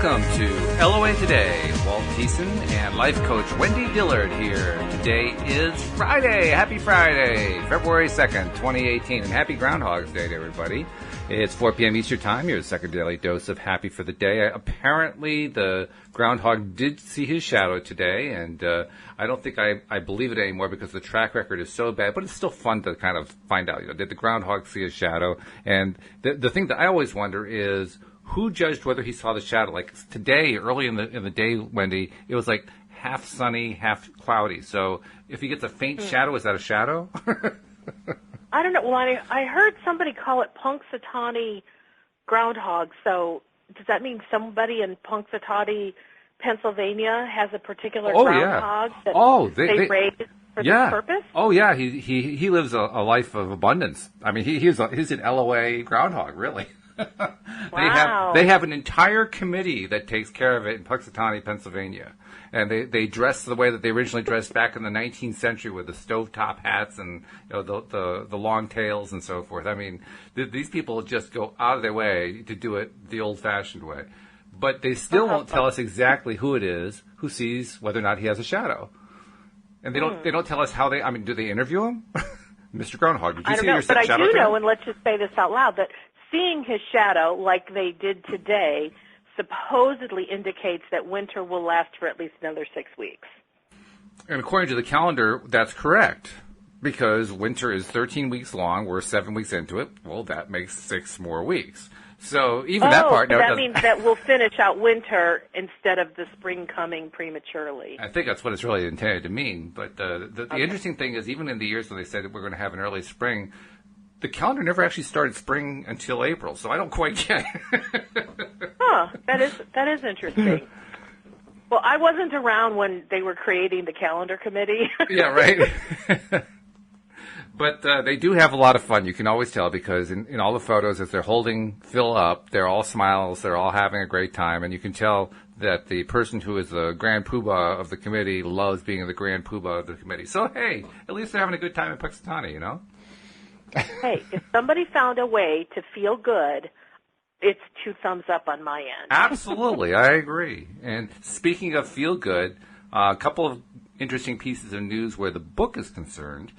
Welcome to LOA Today. Walt, Thiessen, and life coach Wendy Dillard here. Today is Friday. Happy Friday, February 2nd, 2018. And happy Groundhog's Day to everybody. It's 4 p.m. Eastern Time. Your second daily dose of happy for the day. Apparently, the groundhog did see his shadow today, and I don't think I believe it anymore because the track record is so bad. But it's still fun to kind of find out, did the groundhog see his shadow? And the thing that I always wonder is, who judged whether he saw the shadow? Like today, early in the day, Wendy, it was like half sunny, half cloudy. So if he gets a faint shadow, is that a shadow? I don't know. Well, I heard somebody call it Punxsutawney groundhog. So does that mean somebody in Punxsutawney, Pennsylvania, has a particular groundhog that they raised for this purpose? Oh yeah, he lives a life of abundance. I mean, he's an LOA groundhog, really. Wow. They have an entire committee that takes care of it in Punxsutawney, Pennsylvania. And they dress the way that they originally dressed back in the 19th century with the stovetop hats and the long tails and so forth. I mean, these people just go out of their way to do it the old-fashioned way. But they still won't tell us exactly who it is who sees whether or not he has a shadow. And they don't tell us how do they interview him? Mr. Groundhog, did you see your shadow? But I do know, and let's just say this out loud, that seeing his shadow, like they did today, supposedly indicates that winter will last for at least another 6 weeks. And according to the calendar, that's correct. Because winter is 13 weeks long. We're 7 weeks into it. Well, that makes 6 more weeks. So even that part... So that means that we'll finish out winter instead of the spring coming prematurely. I think that's what it's really intended to mean. But the interesting thing is, even in the years when they said that we're going to have an early spring, the calendar never actually started spring until April, so I don't quite get it. That is interesting. Well, I wasn't around when they were creating the calendar committee. Yeah, right. But they do have a lot of fun. You can always tell because in all the photos, as they're holding Phil up, they're all smiles, they're all having a great time, and you can tell that the person who is the grand poobah of the committee loves being the grand poobah of the committee. So, hey, at least they're having a good time in Punxsutawney, Hey, if somebody found a way to feel good, it's 2 thumbs up on my end. Absolutely, I agree. And speaking of feel good, a couple of interesting pieces of news where the book is concerned.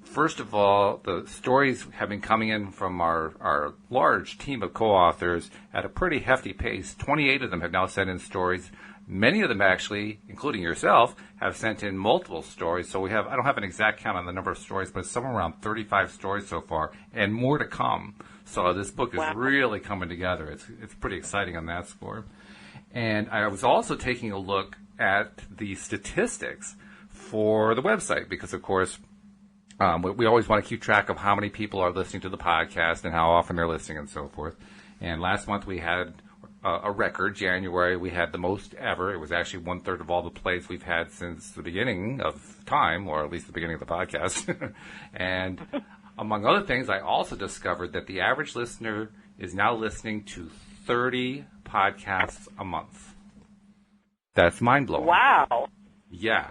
First of all, the stories have been coming in from our large team of co-authors at a pretty hefty pace. 28 of them have now sent in stories. Many of them actually, including yourself, have sent in multiple stories. So I don't have an exact count on the number of stories, but it's somewhere around 35 stories so far, and more to come. So this book is really coming together. It's pretty exciting on that score. And I was also taking a look at the statistics for the website because, of course, we always want to keep track of how many people are listening to the podcast and how often they're listening and so forth. And last month we had a record. January, we had the most ever. It was actually 1/3 of all the plays we've had since the beginning of time, or at least the beginning of the podcast. And among other things, I also discovered that the average listener is now listening to 30 podcasts a month. That's mind-blowing. Wow. Yeah.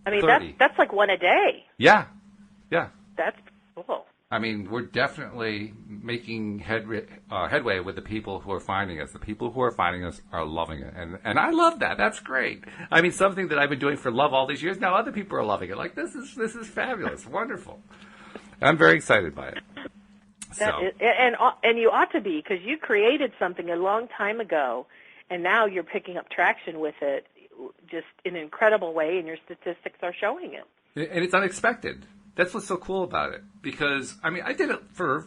I mean, that's like one a day. Yeah. That's cool. I mean, we're definitely making headway with the people who are finding us. The people who are finding us are loving it. And I love that. That's great. I mean, something that I've been doing for love all these years, now other people are loving it. Like, this is fabulous. Wonderful. I'm very excited by it. And you ought to be, because you created something a long time ago, and now you're picking up traction with it just in an incredible way, and your statistics are showing it. And it's unexpected. That's what's so cool about it. Because, I mean, I did it for,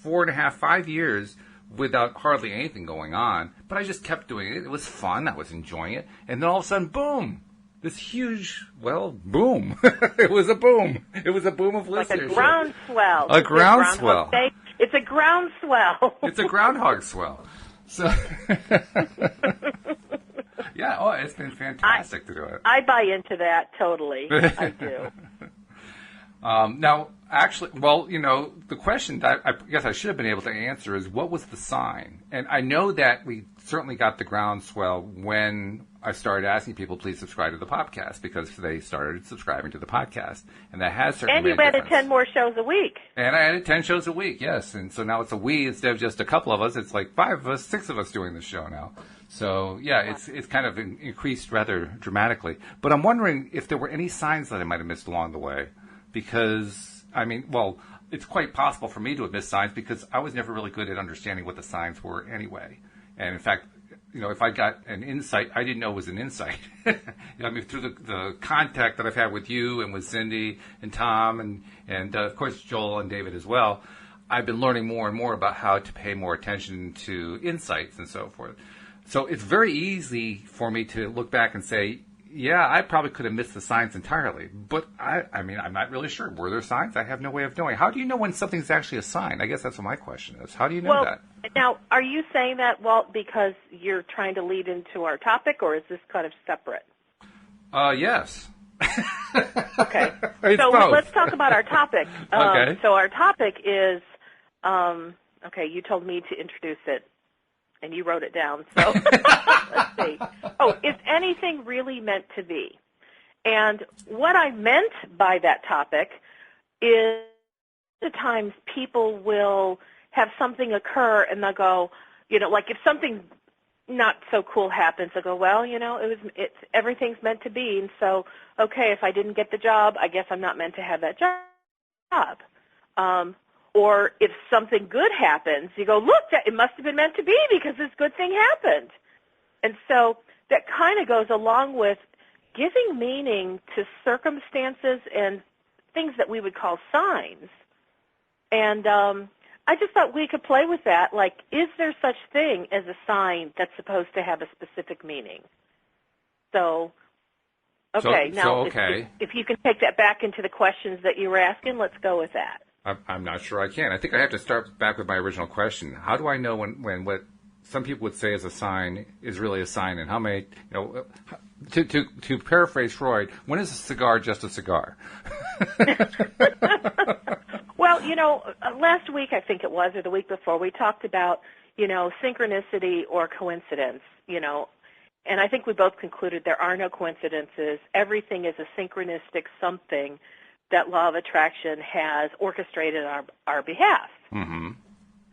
4.5, 5 years without hardly anything going on. But I just kept doing it. It was fun. I was enjoying it. And then all of a sudden, boom. This huge, boom. It was a boom. It was a boom of listeners. Like a groundswell. A groundswell. It's a groundswell. It's a groundhog swell. So, yeah, it's been fantastic to do it. I buy into that totally. I do. Now, Actually, well, the question that I guess I should have been able to answer is, what was the sign? And I know that we certainly got the groundswell when I started asking people, please subscribe to the podcast, because they started subscribing to the podcast. And that has certainly made a difference. And you added 10 more shows a week. And I added 10 shows a week, yes. And so now it's a we instead of just a couple of us. It's like 5 of us, 6 of us doing the show now. So, yeah, it's kind of increased rather dramatically. But I'm wondering if there were any signs that I might have missed along the way. Because, it's quite possible for me to have missed signs because I was never really good at understanding what the signs were anyway. And, in fact, if I got an insight, I didn't know it was an insight. Through the contact that I've had with you and with Cindy and Tom and of course, Joel and David as well, I've been learning more and more about how to pay more attention to insights and so forth. So it's very easy for me to look back and say, yeah, I probably could have missed the signs entirely. But, I'm not really sure. Were there signs? I have no way of knowing. How do you know when something's actually a sign? I guess that's what my question is. How do you know that? Now, are you saying that, Walt, because you're trying to lead into our topic, or is this kind of separate? Yes. Okay. So let's talk about our topic. Okay. So our topic is, you told me to introduce it, and you wrote it down. So let's see. Oh, is anything really meant to be? And what I meant by that topic is the times people will have something occur and they'll go, like if something not so cool happens, they'll go, well, everything's meant to be. And so, okay, if I didn't get the job, I guess I'm not meant to have that job. Or if something good happens, you go, look, it must have been meant to be because this good thing happened. And so that kind of goes along with giving meaning to circumstances and things that we would call signs. And I just thought we could play with that. Like, is there such thing as a sign that's supposed to have a specific meaning? So, okay. If you can take that back into the questions that you were asking, let's go with that. I'm not sure I can. I think I have to start back with my original question. How do I know when what some people would say is a sign is really a sign, and how many, to paraphrase Freud, when is a cigar just a cigar? Well, last week I think it was, or the week before, we talked about, synchronicity or coincidence, and I think we both concluded there are no coincidences. Everything is a synchronistic something that law of attraction has orchestrated on our behalf. Mm-hmm.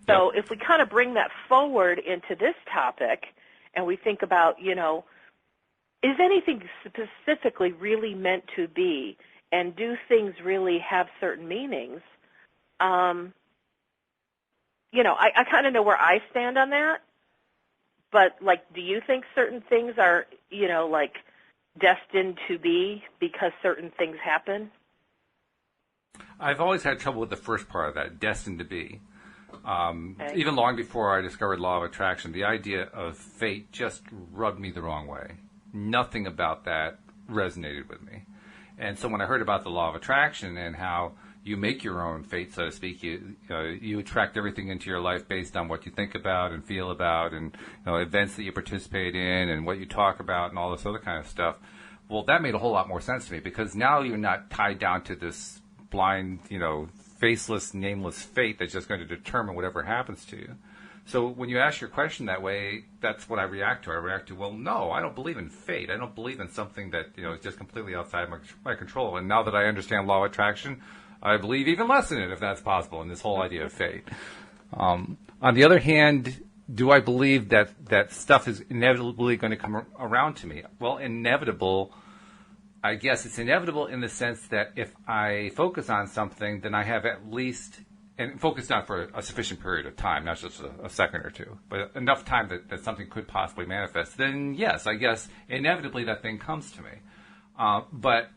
So if we kind of bring that forward into this topic and we think about, is anything specifically really meant to be, and do things really have certain meanings? I kind of know where I stand on that, but, do you think certain things are, destined to be because certain things happen? I've always had trouble with the first part of that, destined to be. Even long before I discovered law of attraction, the idea of fate just rubbed me the wrong way. Nothing about that resonated with me. And so when I heard about the law of attraction and how you make your own fate, so to speak, you attract everything into your life based on what you think about and feel about, and events that you participate in and what you talk about and all this other kind of stuff. Well, that made a whole lot more sense to me, because now you're not tied down to this blind, faceless, nameless fate that's just going to determine whatever happens to you. So when you ask your question that way, that's what I react to. I react to, well, no, I don't believe in fate. I don't believe in something that is just completely outside my control. And now that I understand law of attraction, I believe even less in it, if that's possible, in this whole idea of fate. On the other hand, do I believe that stuff is inevitably going to come around to me? Well, inevitable, I guess it's inevitable in the sense that if I focus on something, then I have at least, and focus on for a sufficient period of time, not just a second or two, but enough time that something could possibly manifest, then yes, I guess inevitably that thing comes to me. But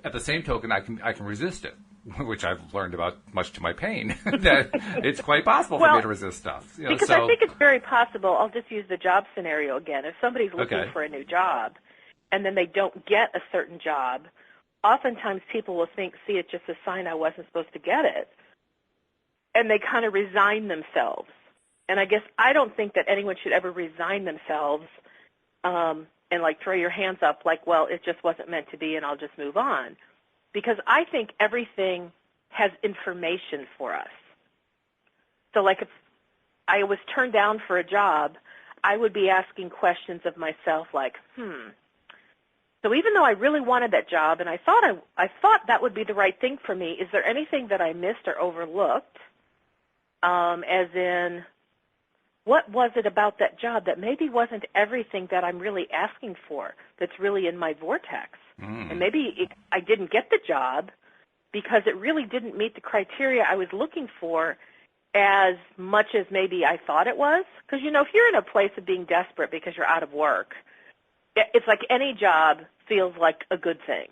at the same token, I can resist it, which I've learned about much to my pain, that it's quite possible for me to resist stuff. Because I think it's very possible, I'll just use the job scenario again. If somebody's looking for a new job, and then they don't get a certain job, oftentimes people will see it's just a sign I wasn't supposed to get it. And they kind of resign themselves. And I guess I don't think that anyone should ever resign themselves and throw your hands up well, it just wasn't meant to be and I'll just move on. Because I think everything has information for us. So like if I was turned down for a job, I would be asking questions of myself like, so even though I really wanted that job and I thought that would be the right thing for me, is there anything that I missed or overlooked? As in, what was it about that job that maybe wasn't everything that I'm really asking for, that's really in my vortex? And maybe I didn't get the job because it really didn't meet the criteria I was looking for as much as maybe I thought it was. Because, if you're in a place of being desperate because you're out of work, it's like any job feels like a good thing.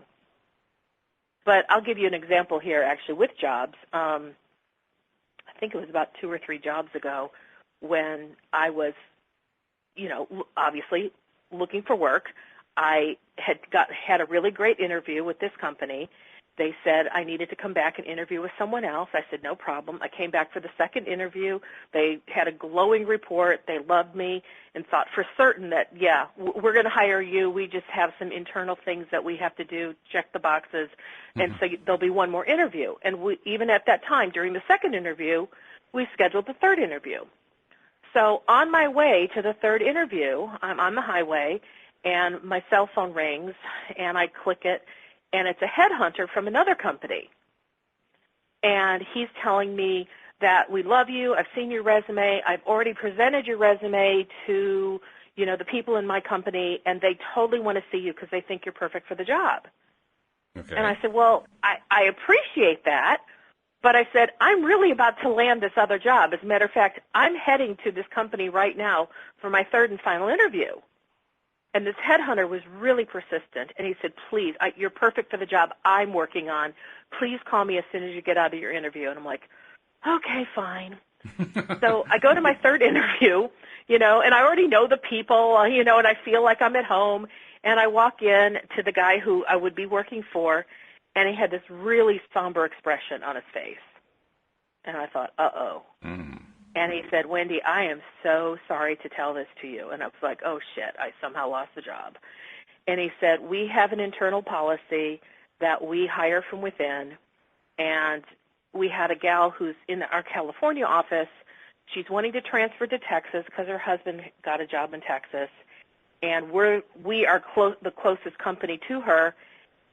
But I'll give you an example here, actually, with jobs. I think it was about 2 or 3 jobs ago when I was, obviously looking for work. I had a really great interview with this company. They said I needed to come back and interview with someone else. I said, no problem. I came back for the second interview. They had a glowing report. They loved me and thought for certain that, yeah, we're going to hire you. We just have some internal things that we have to do, check the boxes, and so there'll be one more interview. And even at that time, during the second interview, we scheduled the third interview. So on my way to the third interview, I'm on the highway, and my cell phone rings, and I click it, and it's a headhunter from another company. And he's telling me that we love you, I've seen your resume, I've already presented your resume to, the people in my company, and they totally want to see you because they think you're perfect for the job. Okay. And I said, well, I appreciate that, but I said, I'm really about to land this other job. As a matter of fact, I'm heading to this company right now for my third and final interview. And this headhunter was really persistent, and he said, please, you're perfect for the job I'm working on. Please call me as soon as you get out of your interview. And I'm like, okay, fine. So I go to my third interview, and I already know the people, and I feel like I'm at home. And I walk in to the guy who I would be working for, and he had this really somber expression on his face. And I thought, uh-oh. And he said, Wendy, I am so sorry to tell this to you. And I was like, oh, shit, I somehow lost the job. And he said, we have an internal policy that we hire from within, and we had a gal who's in our California office. She's wanting to transfer to Texas because her husband got a job in Texas, and we are the closest company to her,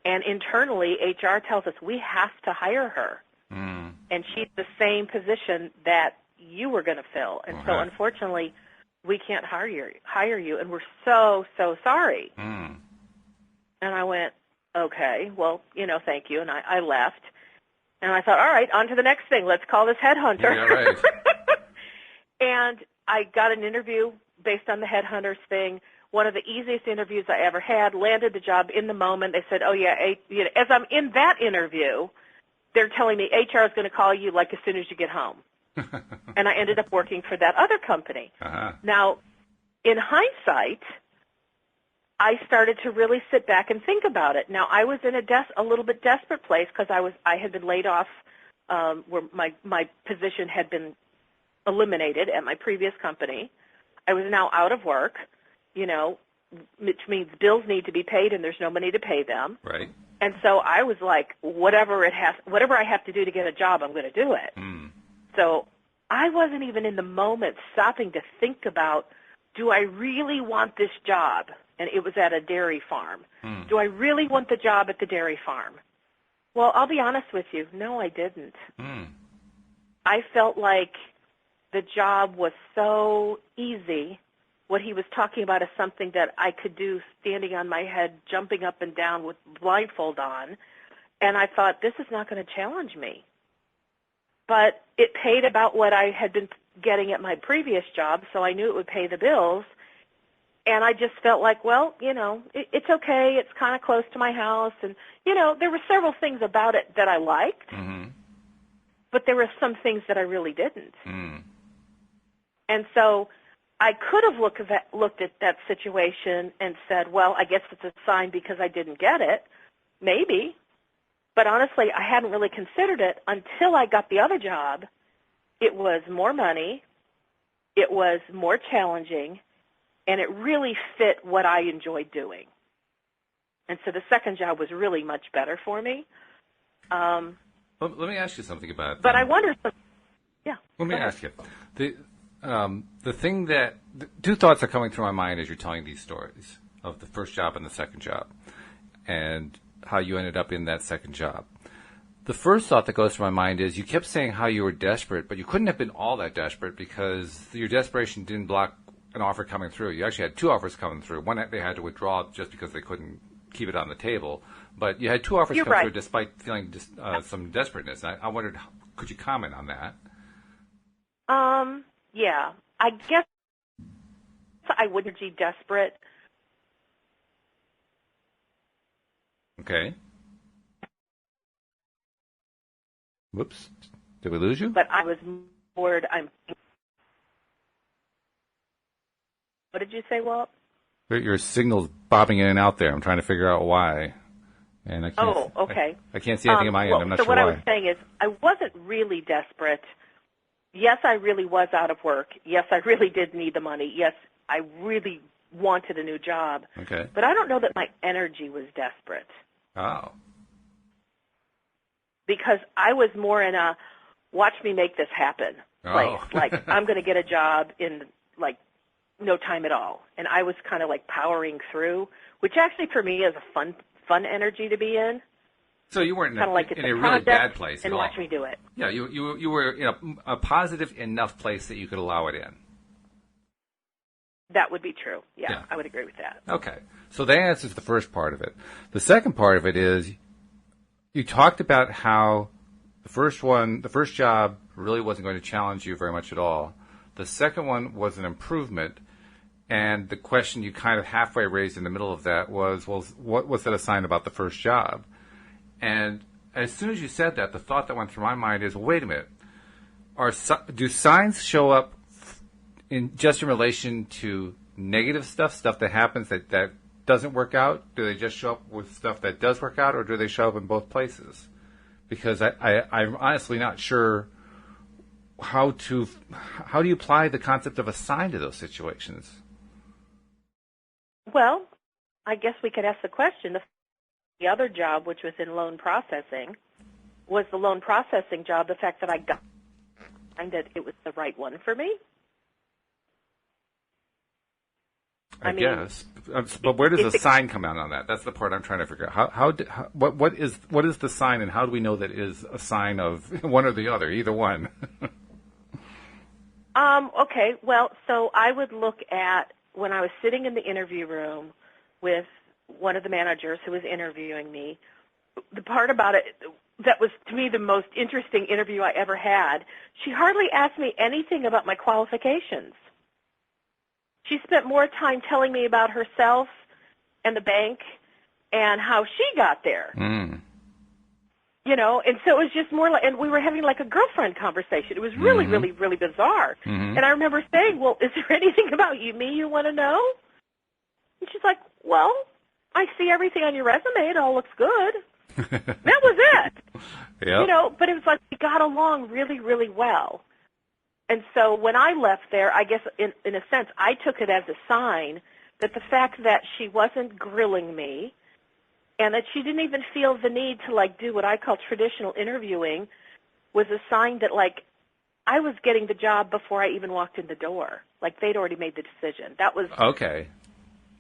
and internally HR tells us we have to hire her. And she's the same position that you were going to fill. And so, unfortunately, we can't hire you, and we're so, so sorry. And I went, okay, well, thank you. And I left. And I thought, all right, on to the next thing. Let's call this headhunter. Yeah, right. And I got an interview based on the headhunters thing. One of the easiest interviews I ever had, landed the job in the moment. They said, oh, yeah, as I'm in that interview, they're telling me HR is going to call you like as soon as you get home. And I ended up working for that other company. Now, in hindsight, I started to really sit back and think about it. Now, I was in a little bit desperate place because I had been laid off where my position had been eliminated at my previous company. I was now out of work, which means bills need to be paid and there's no money to pay them. Right. And so I was like, whatever I have to do to get a job, I'm going to do it. So I wasn't even in the moment stopping to think about, do I really want this job? And it was at a dairy farm. Do I really want the job at the dairy farm? Well, I'll be honest with you. No, I didn't. I felt like the job was so easy. What he was talking about is something that I could do standing on my head, jumping up and down with blindfold on. And I thought, this is not going to challenge me. But it paid about what I had been getting at my previous job, so I knew it would pay the bills. And I just felt like, well, it's okay. It's kind of close to my house. And, there were several things about it that I liked, but there were some things that I really didn't. And so I could have looked at that situation and said, well, I guess it's a sign because I didn't get it. Maybe. But honestly, I hadn't really considered it until I got the other job. It was more money. It was more challenging. And it really fit what I enjoyed doing. And so the second job was really much better for me. Let me ask you something about it. But I wonder. Yeah. Let me ask you. The thing that two thoughts are coming through my mind as you're telling these stories of the first job and the second job, and how you ended up in that second job. The first thought that goes through my mind is you kept saying how you were desperate, but you couldn't have been all that desperate because your desperation didn't block an offer coming through. You actually had two offers coming through. One they had to withdraw just because they couldn't keep it on the table, but you had two offers come through despite feeling some desperateness. I wondered, could you comment on that? Yeah. I guess I wouldn't be desperate. Okay. Whoops. Did we lose you? But I was bored. What did you say, Walt? Your signal's bobbing in and out there. I'm trying to figure out why. And I can't, okay. I can't see anything on my end. I'm not sure why. So what I was saying is I wasn't really desperate. Yes, I really was out of work. Yes, I really did need the money. Yes, I really wanted a new job. Okay. But I don't know that my energy was desperate. Oh. Because I was more in a watch me make this happen place. Like, I'm going to get a job in, like, no time at all. And I was kind of, like, powering through, which actually for me is a fun energy to be in. So you weren't in a really bad place at all. And watch me do it. Yeah, you were in a positive enough place that you could allow it in. That would be true. Yeah, I would agree with that. Okay. So that answers the first part of it. The second part of it is you talked about how the first job really wasn't going to challenge you very much at all. The second one was an improvement. And the question you kind of halfway raised in the middle of that was, well, what was that a sign about the first job? And as soon as you said that, the thought that went through my mind is, well, wait a minute. Do signs show up just in relation to negative stuff that happens that doesn't work out? Do they just show up with stuff that does work out, or do they show up in both places? Because I'm honestly not sure how do you apply the concept of a sign to those situations? Well, I guess we could ask the question. The other job, which was in loan processing, was the loan processing job the fact that I got that it was the right one for me? I guess. But where does the sign come out on that? That's the part I'm trying to figure out. What is the sign, and how do we know that it is a sign of one or the other, either one? Okay, well, so I would look at when I was sitting in the interview room with one of the managers who was interviewing me, the part about it that was, to me, the most interesting interview I ever had, she hardly asked me anything about my qualifications. She spent more time telling me about herself and the bank and how she got there. Mm. You know, and so it was just more like, and we were having like a girlfriend conversation. It was really, really, really bizarre. Mm-hmm. And I remember saying, well, is there anything about me you want to know? And she's like, well, I see everything on your resume. It all looks good. That was it. Yep. You know, but it was like we got along really, really well. And so when I left there, I guess in a sense, I took it as a sign that the fact that she wasn't grilling me and that she didn't even feel the need to, like, do what I call traditional interviewing was a sign that, like, I was getting the job before I even walked in the door. Like, they'd already made the decision. That was okay.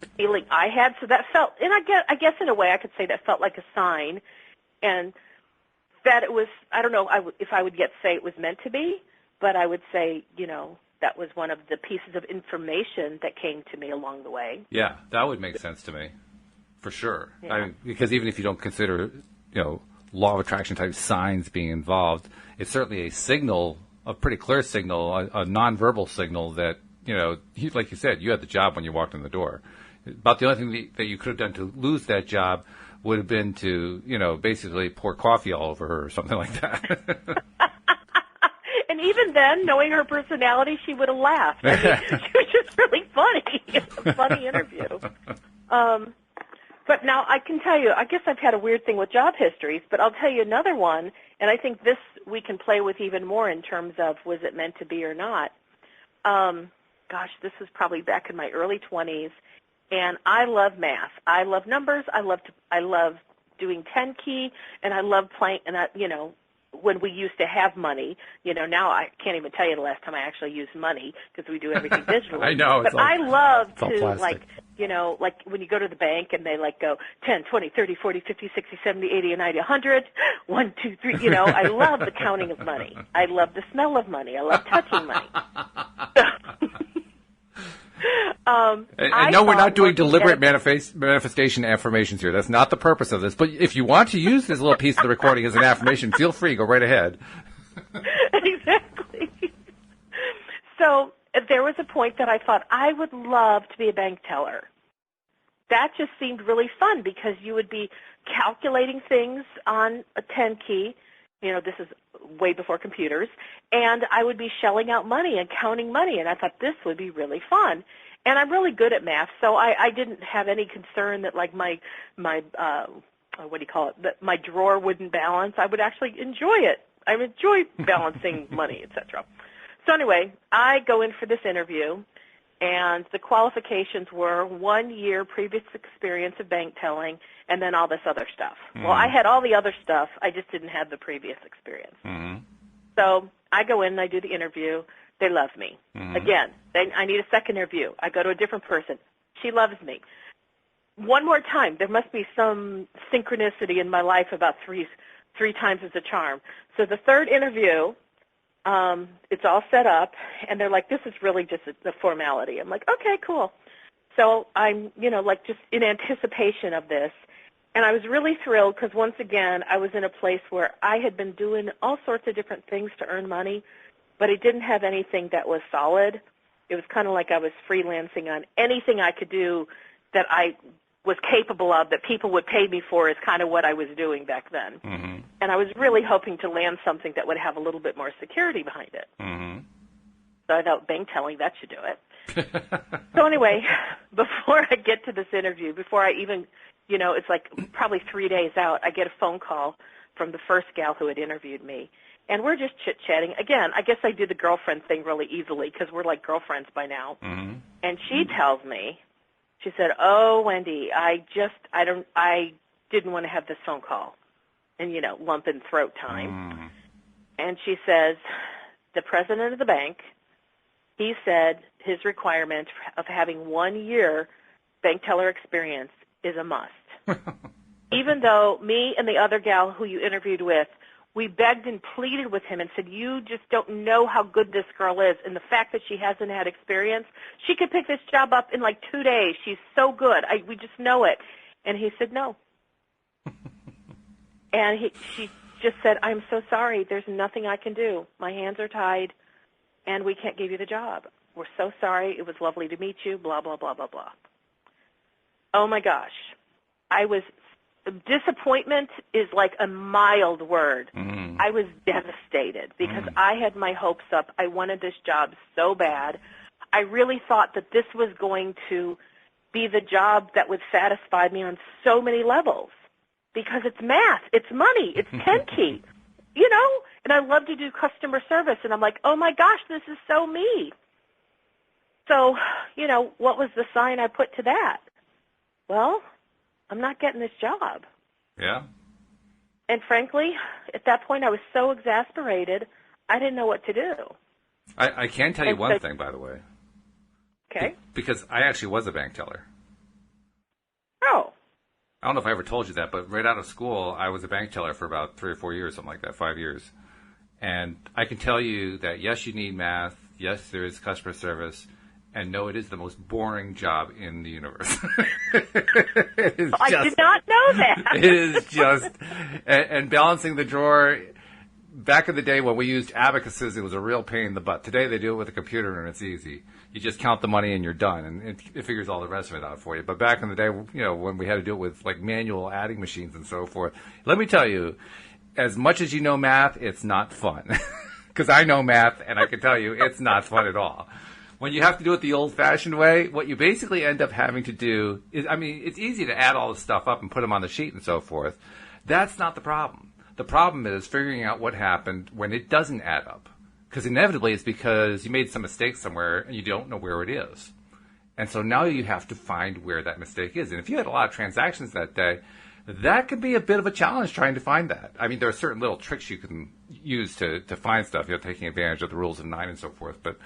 the feeling I had. So that felt, and I guess in a way I could say that felt like a sign, and that it was, I don't know if I would yet say it was meant to be, but I would say, you know, that was one of the pieces of information that came to me along the way. Yeah, that would make sense to me, for sure. Yeah. I mean, because even if you don't consider, you know, law of attraction type signs being involved, it's certainly a signal, a pretty clear signal, a nonverbal signal that, you know, like you said, you had the job when you walked in the door. About the only thing that you could have done to lose that job would have been to, you know, basically pour coffee all over her or something like that. And even then, knowing her personality, she would have laughed. I mean, she was just really funny. It's a funny interview. But now I can tell you, I guess I've had a weird thing with job histories, but I'll tell you another one, and I think this we can play with even more in terms of was it meant to be or not. Gosh, this was probably back in my early 20s, and I love math. I love numbers. I love doing 10 key, and I love playing, and when we used to have money. Now I can't even tell you the last time I actually used money because we do everything digitally. I know. But I love to, plastic. like when you go to the bank and they go 10, 20, 30, 40, 50, 60, 70, 80, 90, 100, 1, 2, 3. I love the counting of money. I love the smell of money. I love touching money. I know we're not doing deliberate manifestation affirmations here. That's not the purpose of this. But if you want to use this little piece of the recording as an affirmation, feel free. Go right ahead. Exactly. So there was a point that I thought I would love to be a bank teller. That just seemed really fun because you would be calculating things on a 10 key. This is way before computers. And I would be shelling out money and counting money. And I thought this would be really fun. And I'm really good at math, so I didn't have any concern that my what do you call it? That my drawer wouldn't balance. I would actually enjoy it. I would enjoy balancing money, etc. So anyway, I go in for this interview, and the qualifications were 1 year previous experience of bank telling, and then all this other stuff. Well, I had all the other stuff. I just didn't have the previous experience. So I go in and I do the interview. They love me. Again, I need a second interview. I go to a different person. She loves me. One more time. There must be some synchronicity in my life about three times as a charm. So the third interview, it's all set up, and they're like, this is really just a formality. I'm like, okay, cool. So I'm, just in anticipation of this. And I was really thrilled because, once again, I was in a place where I had been doing all sorts of different things to earn money, but it didn't have anything that was solid. It was kind of like I was freelancing on anything I could do that I was capable of that people would pay me for is kind of what I was doing back then. And I was really hoping to land something that would have a little bit more security behind it. So I thought bank telling, that should do it. So anyway, before I get to this interview, before I even, it's like probably 3 days out, I get a phone call from the first gal who had interviewed me. And we're just chit-chatting. Again, I guess I do the girlfriend thing really easily because we're like girlfriends by now. And she tells me, she said, "Oh, Wendy, I didn't want to have this phone call." And, lump in throat time. And she says, the president of the bank, he said his requirement of having 1 year bank teller experience is a must. Even though me and the other gal who you interviewed with, we begged and pleaded with him and said, you just don't know how good this girl is. And the fact that she hasn't had experience, she could pick this job up in like 2 days. She's so good. We just know it. And he said, no. And she just said, I'm so sorry. There's nothing I can do. My hands are tied, and we can't give you the job. We're so sorry. It was lovely to meet you, blah, blah, blah, blah, blah. Oh, my gosh. Disappointment is like a mild word. I was devastated because I had my hopes up. I wanted this job so bad. I really thought that this was going to be the job that would satisfy me on so many levels because it's math, it's money, it's 10 key, and I love to do customer service. And I'm like, oh, my gosh, this is so me. So, what was the sign I put to that? Well, I'm not getting this job. Yeah. And frankly, at that point, I was so exasperated, I didn't know what to do. I can tell you one thing, by the way. Okay. Because I actually was a bank teller. Oh. I don't know if I ever told you that, but right out of school, I was a bank teller for about 3 or 4 years, something like that, 5 years. And I can tell you that, yes, you need math. Yes, there is customer service. And no, it is the most boring job in the universe. I did not know that. It is just, and balancing the drawer, back in the day when we used abacuses, it was a real pain in the butt. Today they do it with a computer and it's easy. You just count the money and you're done, and it figures all the rest of it out for you. But back in the day, when we had to do it with like manual adding machines and so forth, let me tell you, as much as you know math, it's not fun. Because I know math, and I can tell you it's not fun at all. When you have to do it the old-fashioned way, what you basically end up having to do is, it's easy to add all the stuff up and put them on the sheet and so forth. That's not the problem. The problem is figuring out what happened when it doesn't add up. Because inevitably it's because you made some mistake somewhere and you don't know where it is. And so now you have to find where that mistake is. And if you had a lot of transactions that day, that could be a bit of a challenge trying to find that. I mean, there are certain little tricks you can use to find stuff, taking advantage of the rules of 9 and so forth. But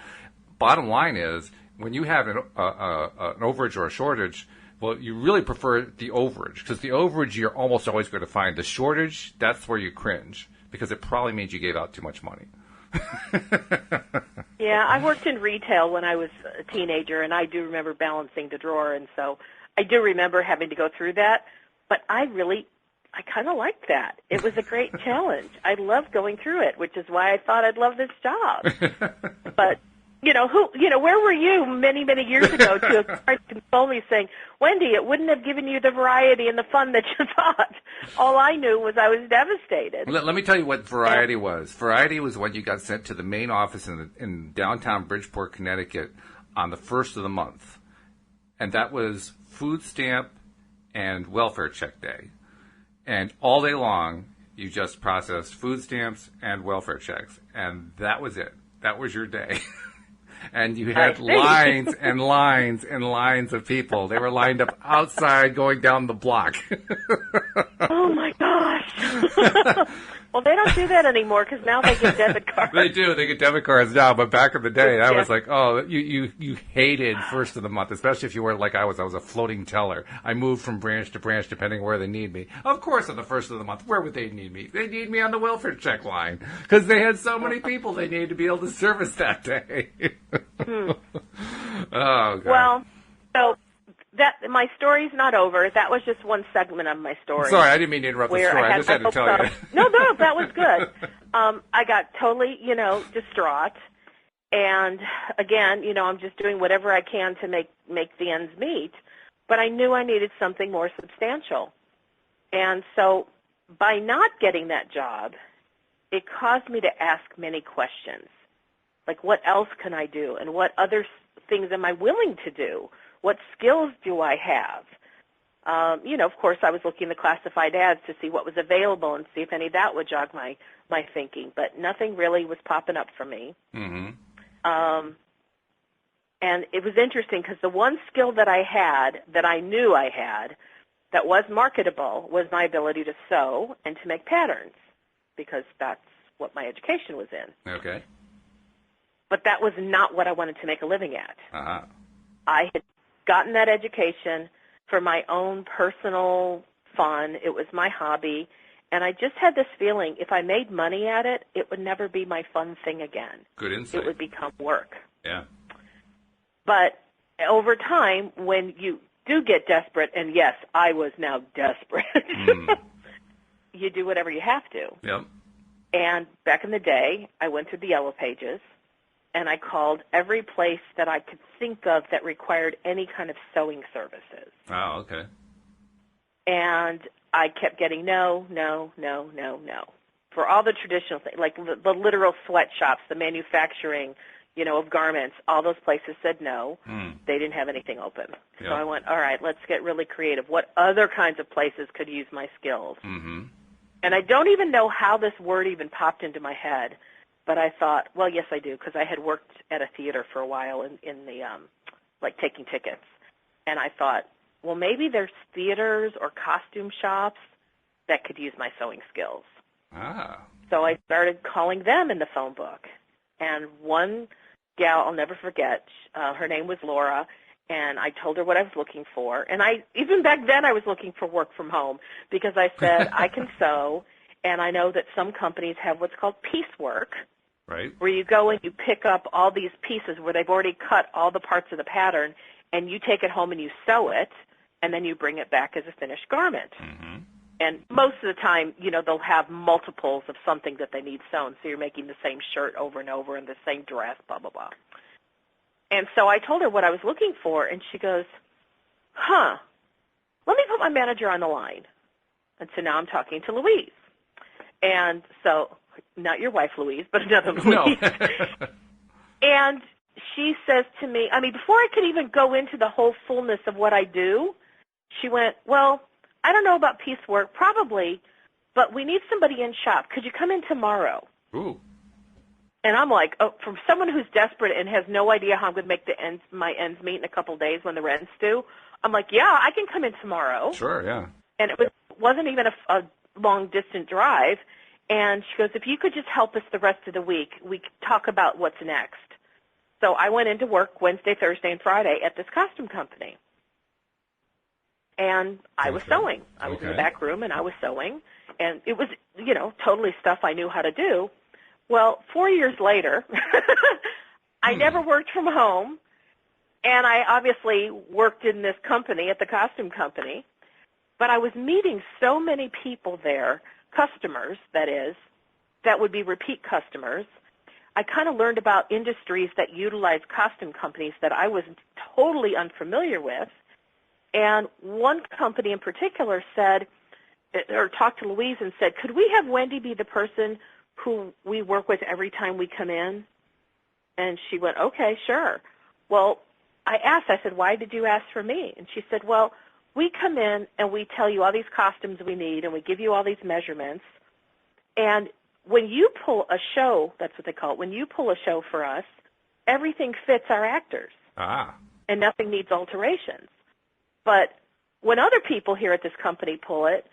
bottom line is, when you have an overage or a shortage, well, you really prefer the overage, because the overage you're almost always going to find. The shortage, that's where you cringe, because it probably means you gave out too much money. Yeah, I worked in retail when I was a teenager, and I do remember balancing the drawer, and so I do remember having to go through that. But I kind of liked that. It was a great challenge. I loved going through it, which is why I thought I'd love this job. But where were you many, many years ago to have tried to console me saying, Wendy, it wouldn't have given you the variety and the fun that you thought. All I knew was I was devastated. Let me tell you what variety was. Variety was when you got sent to the main office in downtown Bridgeport, Connecticut on the first of the month. And that was food stamp and welfare check day. And all day long, you just processed food stamps and welfare checks. And that was it. That was your day. And you had lines and lines and lines of people. They were lined up outside going down the block. Oh, my gosh. Well, they don't do that anymore because now they get debit cards. They do. They get debit cards now. But back in the day, that was like, oh, you hated first of the month, especially if you were like I was. I was a floating teller. I moved from branch to branch depending where they need me. Of course, on the first of the month, where would they need me? They need me on the welfare check line because they had so many people they needed to be able to service that day. Oh, God. Well, so my story's not over. That was just one segment of my story. Sorry, I didn't mean to interrupt the story. I just had to tell you. No, that was good. I got totally, distraught. And again, I'm just doing whatever I can to make the ends meet. But I knew I needed something more substantial. And so by not getting that job, it caused me to ask many questions. Like, what else can I do? And what other things am I willing to do? What skills do I have? Of course, I was looking at the classified ads to see what was available and see if any of that would jog my thinking. But nothing really was popping up for me. Mm-hmm. And it was interesting because the one skill that I had, that I knew I had, that was marketable was my ability to sew and to make patterns, because that's what my education was in. Okay. But that was not what I wanted to make a living at. Uh-huh. I had gotten that education for my own personal fun. It was my hobby. And I just had this feeling if I made money at it, it would never be my fun thing again. Good insight. It would become work. Yeah. But over time, when you do get desperate, and yes, I was now desperate, you do whatever you have to. Yep. And back in the day, I went through the Yellow Pages, and I called every place that I could think of that required any kind of sewing services. Oh, okay. And I kept getting no. For all the traditional things, like the literal sweatshops, the manufacturing, of garments, all those places said no. They didn't have anything open. Yep. So I went, all right, let's get really creative. What other kinds of places could use my skills? Mm-hmm. And I don't even know how this word even popped into my head. But I thought, well, yes, I do, because I had worked at a theater for a while in the, taking tickets. And I thought, well, maybe there's theaters or costume shops that could use my sewing skills. Ah. So I started calling them in the phone book. And one gal, I'll never forget, her name was Laura, and I told her what I was looking for. And even back then I was looking for work from home, because I said, I can sew, and I know that some companies have what's called piecework, right, where you go and you pick up all these pieces where they've already cut all the parts of the pattern, and you take it home and you sew it, and then you bring it back as a finished garment. Mm-hmm. And most of the time, they'll have multiples of something that they need sewn, so you're making the same shirt over and over and the same dress, blah, blah, blah. And so I told her what I was looking for, and she goes, let me put my manager on the line. And so now I'm talking to Louise. And so, not your wife, Louise, but another Louise. No. And she says to me, before I could even go into the whole fullness of what I do, she went, well, I don't know about piecework, probably, but we need somebody in shop. Could you come in tomorrow? Ooh. And I'm like, from someone who's desperate and has no idea how I'm going to make my ends meet in a couple of days when the rent's due, I'm like, yeah, I can come in tomorrow. Sure, yeah. And it was wasn't even a long-distance drive. And she goes, if you could just help us the rest of the week, we could talk about what's next. So I went into work Wednesday, Thursday, and Friday at this costume company. And I was sewing. I was in the back room, and I was sewing. And it was, totally stuff I knew how to do. Well, 4 years later, I never worked from home, and I obviously worked in this company, at the costume company. But I was meeting so many people there, customers, that is, that would be repeat customers. I kind of learned about industries that utilize costume companies that I was totally unfamiliar with. And one company in particular said, or talked to Louise and said, could we have Wendy be the person who we work with every time we come in? And she went, okay, sure. Well, I asked, I said, why did you ask for me? And she said, well, we come in and we tell you all these costumes we need and we give you all these measurements. And when you pull a show, that's what they call it, when you pull a show for us, everything fits our actors. And nothing needs alterations. But when other people here at this company pull it,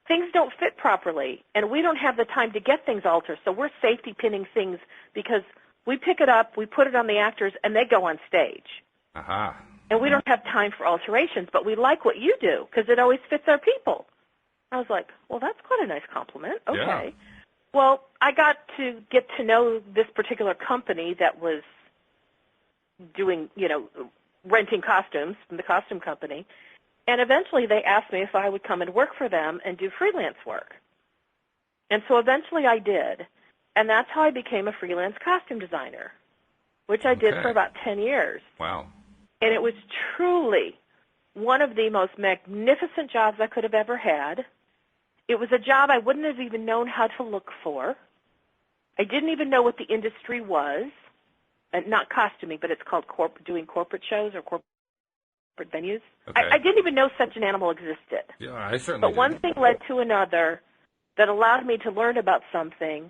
things don't fit properly, and we don't have the time to get things altered. So we're safety pinning things because we pick it up, we put it on the actors, and they go on stage. And we don't have time for alterations, but we like what you do because it always fits our people. I was like, well, that's quite a nice compliment. Okay. Yeah. Well, I got to get to know this particular company that was doing, renting costumes from the costume company. And eventually they asked me if I would come and work for them and do freelance work. And so eventually I did. And that's how I became a freelance costume designer, which I did for about 10 years. Wow. And it was truly one of the most magnificent jobs I could have ever had. It was a job I wouldn't have even known how to look for. I didn't even know what the industry was. Not costuming, but it's called doing corporate shows or corporate venues. Okay. I didn't even know such an animal existed. Yeah, I certainly But one thing led to another that allowed me to learn about something,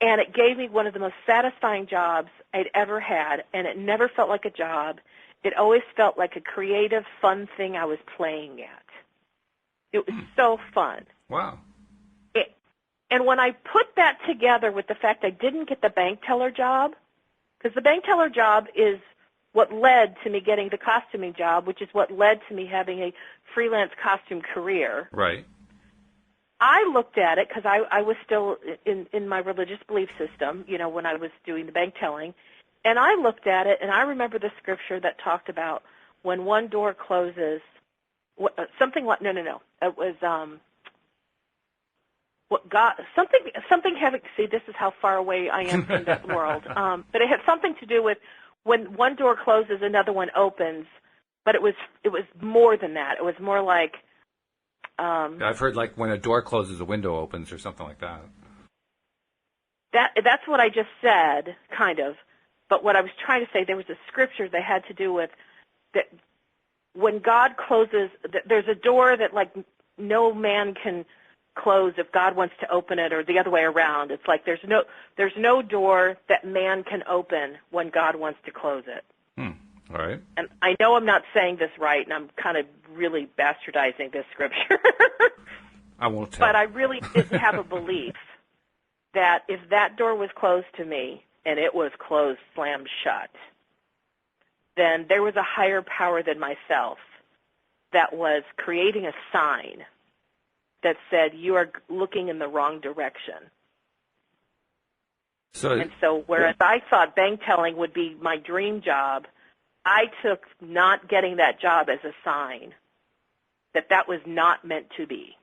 and it gave me one of the most satisfying jobs I'd ever had, and it never felt like a job. It always felt like a creative, fun thing I was playing at. It was so fun. Wow. And when I put that together with the fact I didn't get the bank teller job, because the bank teller job is what led to me getting the costuming job, which is what led to me having a freelance costume career. Right. I looked at it because I was still in my religious belief system, when I was doing the bank telling. And I looked at it, and I remember the scripture that talked about when one door closes, something like, no. It was what God, something having, see, this is how far away I am from that world. But it had something to do with when one door closes, another one opens. But it was more than that. It was more like, I've heard like when a door closes, a window opens or something like that. That's what I just said, kind of. But what I was trying to say, there was a scripture that had to do with that when God closes, there's a door that like no man can close if God wants to open it, or the other way around. It's like there's no door that man can open when God wants to close it. All right. And I know I'm not saying this right, and I'm kind of really bastardizing this scripture. I won't tell. But I really did have a belief that if that door was closed to me, and it was closed, slammed shut, then there was a higher power than myself that was creating a sign that said, you are looking in the wrong direction. So whereas I thought bank telling would be my dream job, I took not getting that job as a sign that was not meant to be.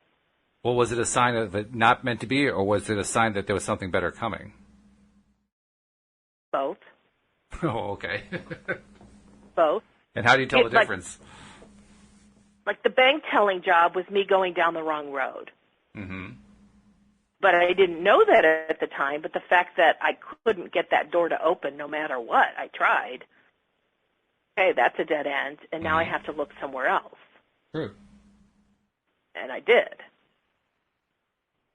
Well, was it a sign of it not meant to be, or was it a sign that there was something better coming? Both. Oh, okay. Both. And how do you tell the difference? Like the bank telling job was me going down the wrong road. Mm-hmm. But I didn't know that at the time, but the fact that I couldn't get that door to open no matter what, I tried. Okay, that's a dead end, and now I have to look somewhere else. True. And I did.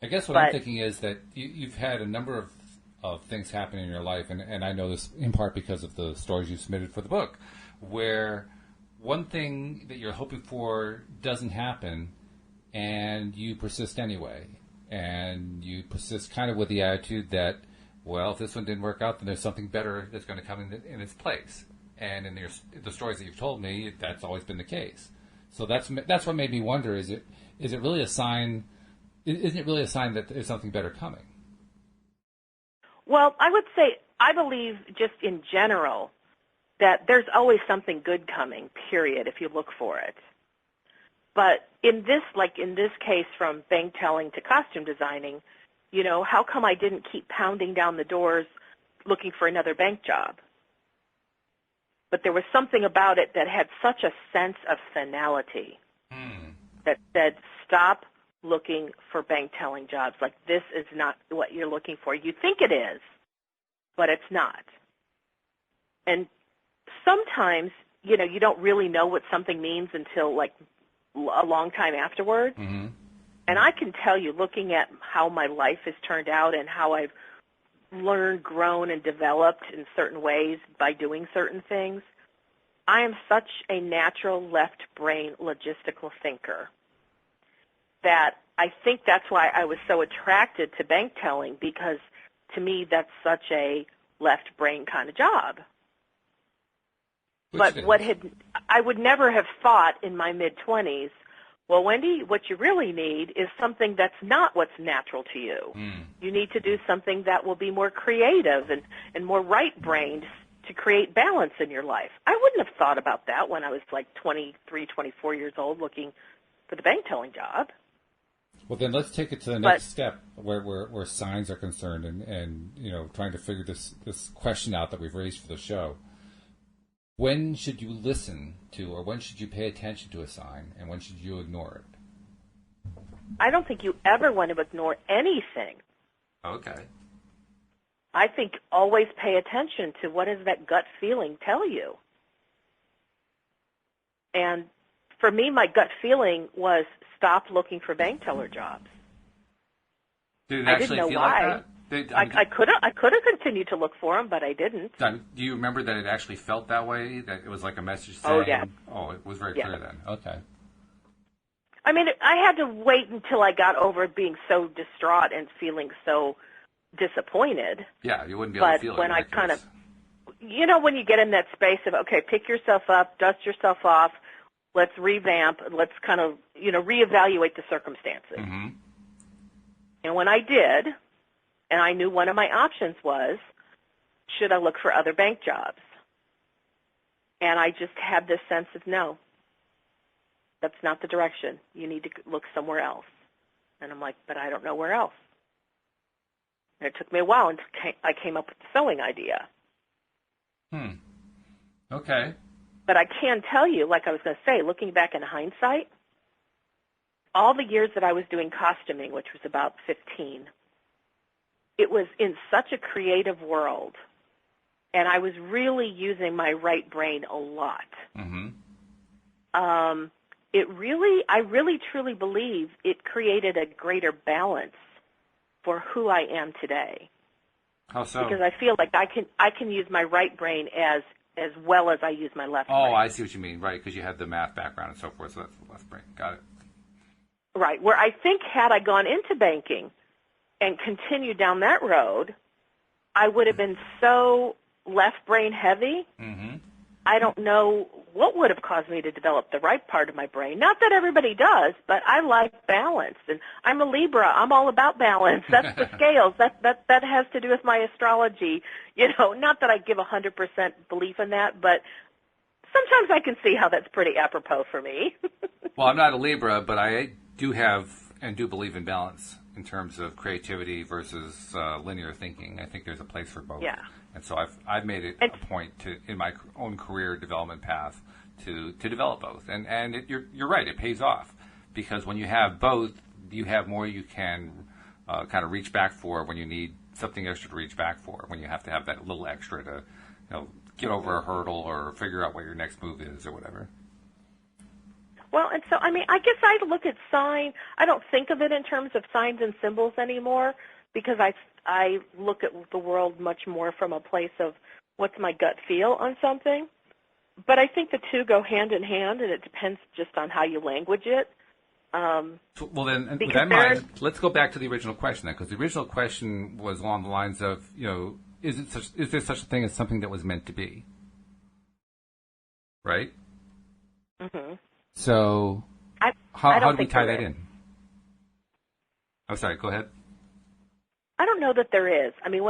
I guess what I'm thinking is that you've had a number of things happen in your life, and I know this in part because of the stories you submitted for the book, where one thing that you're hoping for doesn't happen, and you persist anyway. And you persist kind of with the attitude that, well, if this one didn't work out, then there's something better that's going to come in its place. And in the stories that you've told me, that's always been the case. So that's what made me wonder: is it really a sign? Isn't it really a sign that there's something better coming? Well, I would say I believe just in general that there's always something good coming, period, if you look for it. But in this case, from bank telling to costume designing, how come I didn't keep pounding down the doors looking for another bank job? But there was something about it that had such a sense of finality that said, stop looking for bank telling jobs. Like, this is not what you're looking for. You think it is, but it's not. And sometimes, you don't really know what something means until, like, a long time afterwards. Mm-hmm. And I can tell you, looking at how my life has turned out and how I've learned, grown, and developed in certain ways by doing certain things, I am such a natural left brain logistical thinker that I think that's why I was so attracted to bank telling, because to me that's such a left brain kind of job. But I would never have thought in my mid-20s, well, Wendy, what you really need is something that's not what's natural to you. You need to do something that will be more creative and more right-brained to create balance in your life. I wouldn't have thought about that when I was like 23, 24 years old looking for the bank telling job. Well, then let's take it to the next step where signs are concerned and trying to figure this question out that we've raised for the show. When should you listen to, or when should you pay attention to a sign, and when should you ignore it? I don't think you ever want to ignore anything. Okay. I think always pay attention to what does that gut feeling tell you. And for me, my gut feeling was stop looking for bank teller jobs. Did it actually feel like that? I could have continued to look for them, but I didn't. Do you remember that it actually felt that way? That it was like a message saying? Oh, yeah. Oh, it was very clear then. Okay. I mean, I had to wait until I got over being so distraught and feeling so disappointed. Yeah, you wouldn't be able to feel it. But when I kind of, when you get in that space of, okay, pick yourself up, dust yourself off, let's revamp, let's kind of, reevaluate the circumstances. Mm-hmm. And when I did, and I knew one of my options was, should I look for other bank jobs? And I just had this sense of, no, that's not the direction. You need to look somewhere else. And I'm like, but I don't know where else. And it took me a while until I came up with the sewing idea. Okay. But I can tell you, like I was going to say, looking back in hindsight, all the years that I was doing costuming, which was about 15, it was in such a creative world, and I was really using my right brain a lot. Mm-hmm. I really truly believe it created a greater balance for who I am today. How so? Because I feel like I can use my right brain as well as I use my left brain. Oh, I see what you mean, right, because you have the math background and so forth, so that's the left brain. Got it. Right, where I think had I gone into banking and continued down that road, I would have been so left brain heavy. Mm-hmm. I don't know what would have caused me to develop the right part of my brain. Not that everybody does, but I like balance. And I'm a Libra. I'm all about balance. That's the scales. That has to do with my astrology. Not that I give 100% belief in that, but sometimes I can see how that's pretty apropos for me. Well, I'm not a Libra, but I do have and do believe in balance in terms of creativity versus linear thinking. I think there's a place for both. Yeah. And so I've made it a point to, in my own career development path, to develop both. And you're right, it pays off, because when you have both, you have more you can kind of reach back for when you need something extra to reach back for, when you have to have that little extra to get over a hurdle or figure out what your next move is or whatever. Well, and so, I mean, I guess I look at sign. I don't think of it in terms of signs and symbols anymore, because I look at the world much more from a place of what's my gut feel on something. But I think the two go hand in hand, and it depends just on how you language it. Well, then, with that in mind, let's go back to the original question then, because the original question was along the lines of, is there such a thing as something that was meant to be? Right? Mm-hmm. So, how do we tie that in? I'm sorry, go ahead. I don't know that there is. I mean,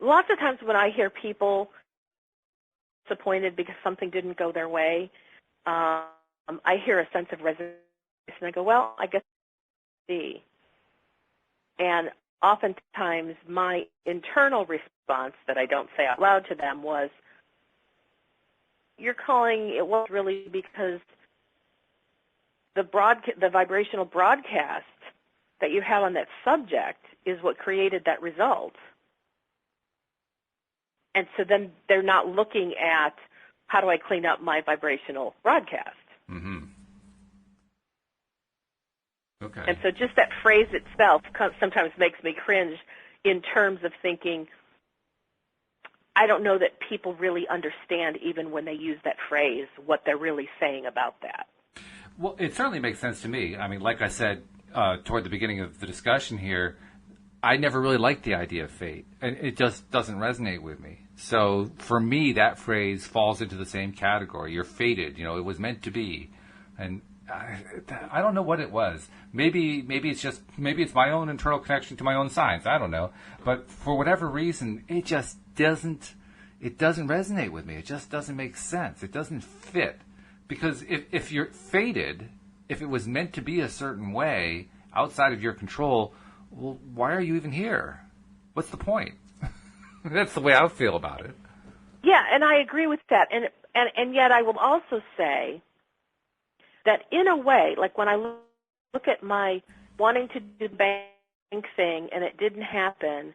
lots of times when I hear people disappointed because something didn't go their way, I hear a sense of resignation. And I go, well, I guess see. And oftentimes my internal response that I don't say out loud to them was, you're calling it was really because the vibrational broadcast that you have on that subject is what created that result. And so then they're not looking at how do I clean up my vibrational broadcast. Mm-hmm. Okay. And so just that phrase itself sometimes makes me cringe in terms of thinking, I don't know that people really understand, even when they use that phrase, what they're really saying about that. Well, it certainly makes sense to me. I mean, like I said toward the beginning of the discussion here, I never really liked the idea of fate, and it just doesn't resonate with me. So for me, that phrase falls into the same category. You're fated. It was meant to be. And I don't know what it was. Maybe it's my own internal connection to my own science. I don't know. But for whatever reason, it just doesn't resonate with me. It just doesn't make sense. It doesn't fit. Because if you're fated, if it was meant to be a certain way outside of your control, well, why are you even here? What's the point? That's the way I feel about it. Yeah, and I agree with that. And yet I will also say that in a way, like when I look at my wanting to do the bank thing and it didn't happen,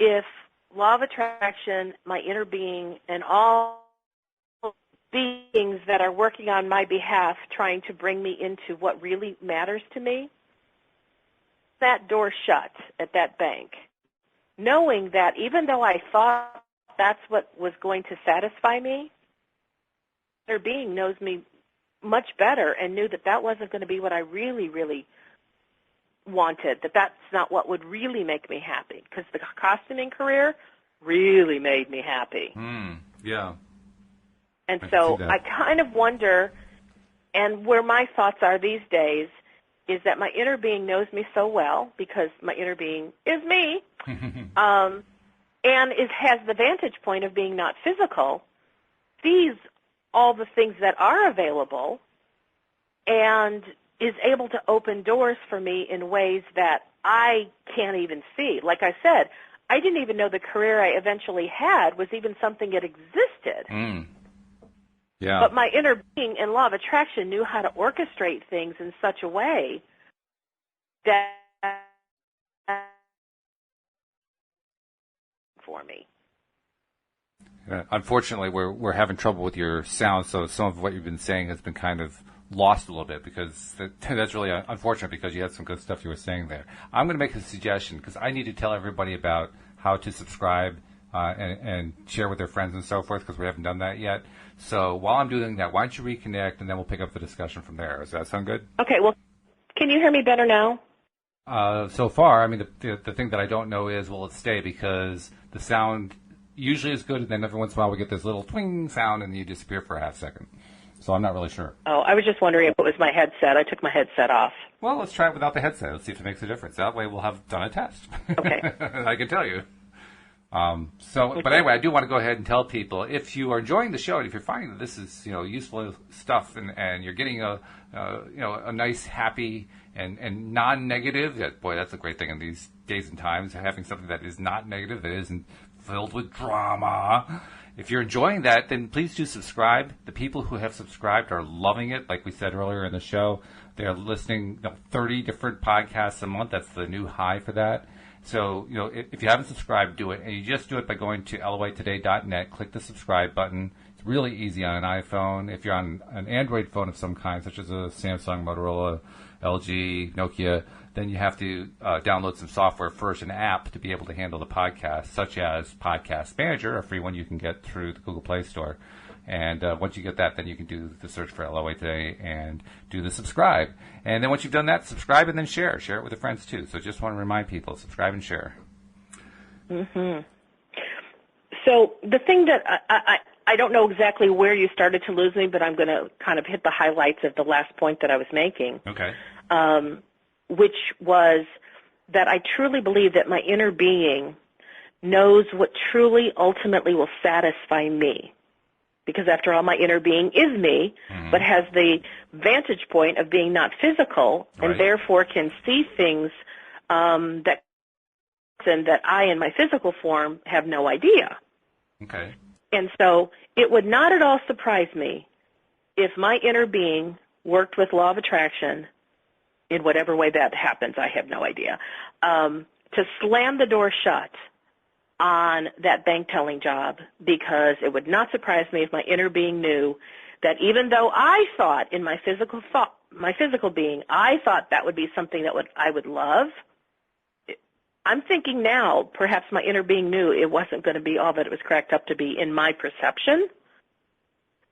if law of attraction, my inner being, and all beings that are working on my behalf trying to bring me into what really matters to me, that door shut at that bank, knowing that even though I thought that's what was going to satisfy me, their being knows me much better and knew that that wasn't going to be what I really, really wanted, that's not what would really make me happy, because the costuming career really made me happy. Yeah. And so I kind of wonder, and where my thoughts are these days, is that my inner being knows me so well, because my inner being is me, and has the vantage point of being not physical, sees all the things that are available, and is able to open doors for me in ways that I can't even see. Like I said, I didn't even know the career I eventually had was even something that existed. Yeah. But my inner being and law of attraction knew how to orchestrate things in such a way that for me. Unfortunately, we're having trouble with your sound, so some of what you've been saying has been kind of lost a little bit, because that's really unfortunate, because you had some good stuff you were saying there. I'm going to make a suggestion, because I need to tell everybody about how to subscribe and share with their friends and so forth, because we haven't done that yet. So while I'm doing that, why don't you reconnect, and then we'll pick up the discussion from there. Does that sound good? Okay, well, can you hear me better now? So far, I mean, the thing that I don't know is, will it stay, because the sound usually is good, and then every once in a while we get this little twing sound, and you disappear for a half second. So I'm not really sure. Oh, I was just wondering if it was my headset. I took my headset off. Well, let's try it without the headset. Let's see if it makes a difference. That way we'll have done a test. Okay. I can tell you. But anyway, I do want to go ahead and tell people, if you are enjoying the show, and if you're finding that this is, useful stuff, and you're getting a nice, happy, and non-negative, that's a great thing in these days and times, having something that is not negative, that isn't filled with drama. If you're enjoying that, then please do subscribe. The people who have subscribed are loving it. Like we said earlier in the show, they're listening 30 different podcasts a month. That's the new high for that. So, if you haven't subscribed, do it. And you just do it by going to loatoday.net, click the subscribe button. It's really easy on an iPhone. If you're on an Android phone of some kind, such as a Samsung, Motorola, LG, Nokia, then you have to download some software first, an app, to be able to handle the podcast, such as Podcast Manager, a free one you can get through the Google Play Store. And once you get that, then you can do the search for LOA Today and do the subscribe. And then once you've done that, subscribe and then share. Share it with your friends, too. So just want to remind people, subscribe and share. Mm-hmm. So the thing that I don't know exactly where you started to lose me, but I'm going to kind of hit the highlights of the last point that I was making. Okay. Which was that I truly believe that my inner being knows what truly ultimately will satisfy me. Because after all, my inner being is me, but has the vantage point of being not physical, and therefore can see things that I in my physical form have no idea. Okay. And so it would not at all surprise me if my inner being worked with law of attraction in whatever way that happens, I have no idea, to slam the door shut on that bank telling job, because it would not surprise me if my inner being knew that even though I thought in my physical being, I thought that would be something that I would love, I'm thinking now perhaps my inner being knew it wasn't going to be all that it was cracked up to be in my perception,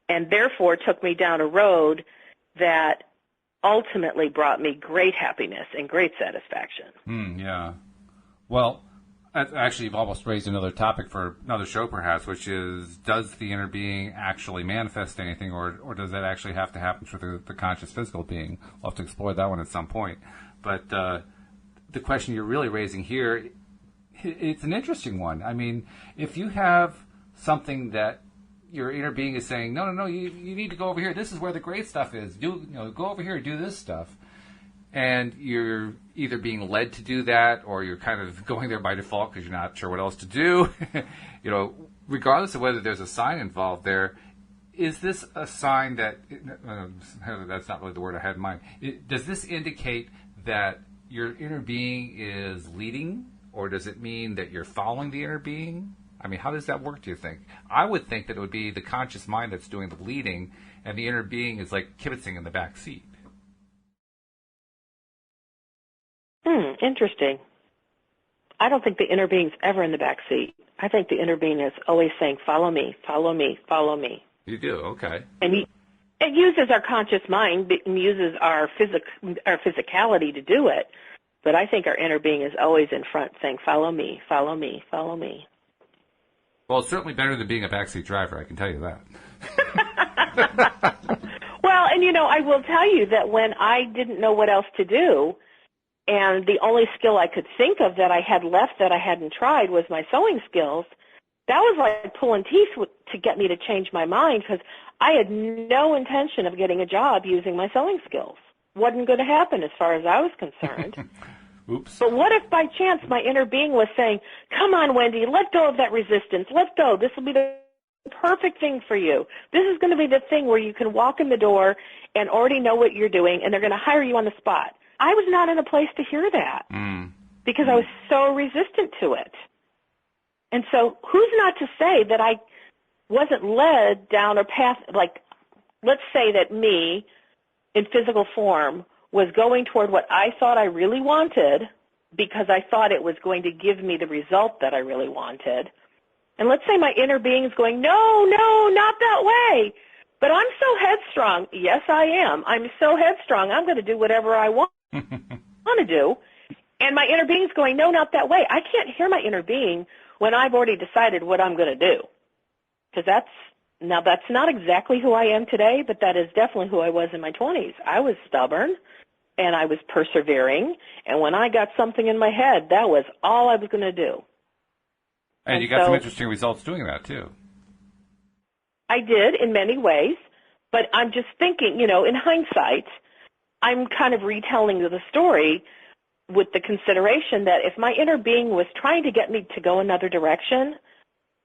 and therefore took me down a road that ultimately brought me great happiness and great satisfaction. Yeah. Well, actually, you've almost raised another topic for another show, perhaps, which is, does the inner being actually manifest anything, or does that actually have to happen through the conscious physical being? We'll have to explore that one at some point. But the question you're really raising here, it's an interesting one. I mean, if you have something that your inner being is saying, no, you need to go over here. This is where the great stuff is. Go over here and do this stuff. And you're either being led to do that, or you're kind of going there by default because you're not sure what else to do. Regardless of whether there's a sign involved there, is this a sign that, that's not really the word I had in mind. Does this indicate that your inner being is leading, or does it mean that you're following the inner being? I mean, how does that work, do you think? I would think that it would be the conscious mind that's doing the leading, and the inner being is like kibitzing in the back seat. Interesting. I don't think the inner being's ever in the back seat. I think the inner being is always saying, follow me, follow me, follow me. You do? Okay. And it uses our conscious mind, it uses our physicality to do it, but I think our inner being is always in front saying, follow me, follow me, follow me. Well, it's certainly better than being a backseat driver, I can tell you that. Well, and I will tell you that when I didn't know what else to do, and the only skill I could think of that I had left that I hadn't tried was my sewing skills, that was like pulling teeth to get me to change my mind, because I had no intention of getting a job using my sewing skills. Wasn't going to happen as far as I was concerned. Oops. But what if by chance my inner being was saying, come on, Wendy, let go of that resistance. Let go. This will be the perfect thing for you. This is going to be the thing where you can walk in the door and already know what you're doing, and they're going to hire you on the spot. I was not in a place to hear that because I was so resistant to it. And so who's not to say that I wasn't led down a path, like, let's say that me in physical form was going toward what I thought I really wanted because I thought it was going to give me the result that I really wanted. And let's say my inner being is going, no, not that way. But I'm so headstrong. Yes, I am. I'm so headstrong. I'm going to do whatever I want to do. And my inner being's going, no, not that way. I can't hear my inner being when I've already decided what I'm going to do. Because that's not exactly who I am today, but that is definitely who I was in my 20s. I was stubborn, and I was persevering, and when I got something in my head, that was all I was going to do. And you got some interesting results doing that, too. I did in many ways, but I'm just thinking, in hindsight, I'm kind of retelling the story with the consideration that if my inner being was trying to get me to go another direction,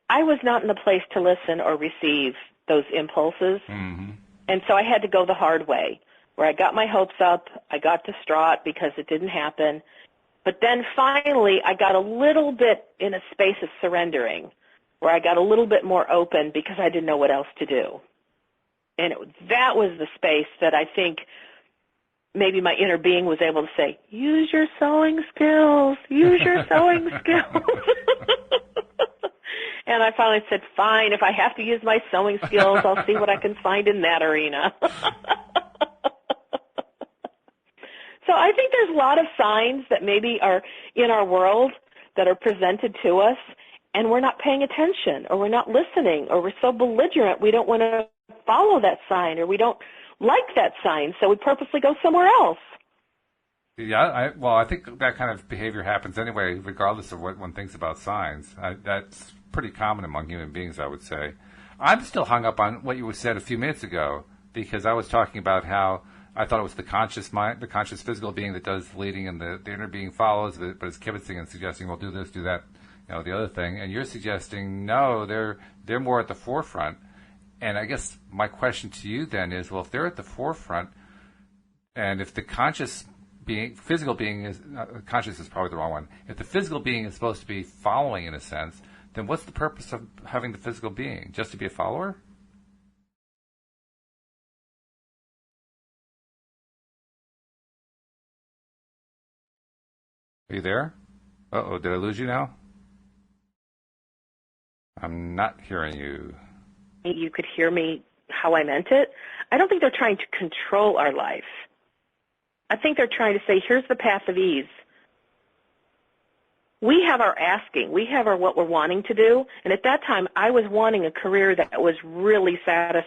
I was not in a place to listen or receive those impulses. Mm-hmm. And so I had to go the hard way, where I got my hopes up, I got distraught because it didn't happen. But then finally I got a little bit in a space of surrendering, where I got a little bit more open because I didn't know what else to do. And that was the space that I think maybe my inner being was able to say, use your sewing skills, use your sewing skills. And I finally said, fine, if I have to use my sewing skills, I'll see what I can find in that arena. So I think there's a lot of signs that maybe are in our world that are presented to us, and we're not paying attention, or we're not listening, or we're so belligerent we don't want to follow that sign, or we don't like that sign, so we purposely go somewhere else. Yeah, I think that kind of behavior happens anyway, regardless of what one thinks about signs. That's pretty common among human beings, I would say. I'm still hung up on what you said a few minutes ago, because I was talking about how I thought it was the conscious mind, the conscious physical being that does the leading, and the inner being follows, but it's kibitzing and suggesting, well, do this, do that, the other thing. And you're suggesting, no, they're more at the forefront. And I guess my question to you then is, well, if they're at the forefront, and if the conscious being, physical being is, conscious is probably the wrong one. If the physical being is supposed to be following in a sense, then what's the purpose of having the physical being? Just to be a follower? Are you there? Uh-oh, did I lose you now? I'm not hearing you. You could hear me how I meant it. I don't think they're trying to control our life. I think they're trying to say, here's the path of ease. We have our asking. We have our what we're wanting to do. And at that time, I was wanting a career that was really satisfying.